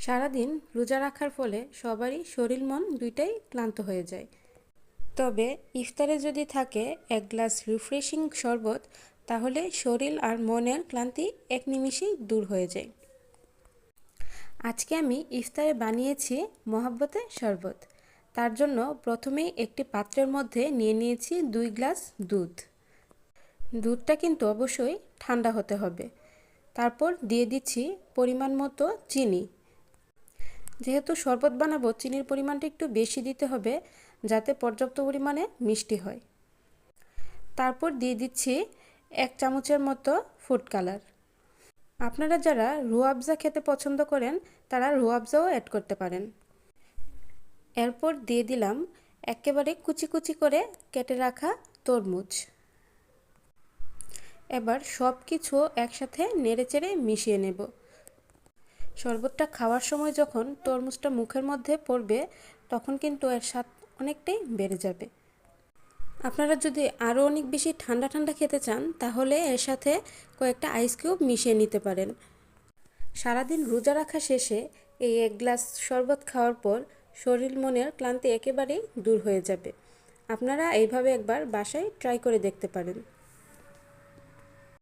সারাদিন রোজা রাখার ফলে সবারই শরীর মন দুইটাই ক্লান্ত হয়ে যায়। তবে ইফতারে যদি থাকে এক গ্লাস রিফ্রেশিং শরবত, তাহলে শরীর আর মনের ক্লান্তি এক নিমিষেই দূর হয়ে যায়। আজকে আমি ইফতারে বানিয়েছি মহাব্বতের শরবত। তার জন্য প্রথমেই একটি পাত্রের মধ্যে নিয়ে নিয়েছি 2 গ্লাস দুধ। দুধটা কিন্তু অবশ্যই ঠান্ডা হতে হবে। তারপর দিয়ে দিচ্ছি পরিমাণ মতো চিনি। যেহেতু শরবত বানাবো, চিনির পরিমাণটা একটু বেশি দিতে হবে যাতে পর্যাপ্ত পরিমাণে মিষ্টি হয়। তারপর দিয়ে দিচ্ছি 1 চামচের মতো ফুড কালার। আপনারা যারা রুয়াবজা খেতে পছন্দ করেন তারা রুয়াবজাও অ্যাড করতে পারেন। এরপর দিয়ে দিলাম একেবারে কুচি কুচি করে কেটে রাখা তরমুজ। এবার সব কিছু একসাথে নেড়েচেড়ে মিশিয়ে নেব। শরবতটা খাওয়ার সময় যখন তরমুজটা মুখের মধ্যে পড়বে, তখন কিন্তু এর স্বাদ অনেকটাই বেড়ে যাবে। আপনারা যদি আরও অনেক বেশি ঠান্ডা ঠান্ডা খেতে চান, তাহলে এর সাথে কয়েকটা আইস কিউব মিশিয়ে নিতে পারেন। সারাদিন রোজা রাখা শেষে এই 1 গ্লাস শরবত খাওয়ার পর শরীর মনের ক্লান্তি একেবারেই দূর হয়ে যাবে। আপনারা এইভাবে একবার বাসায় ট্রাই করে দেখতে পারেন।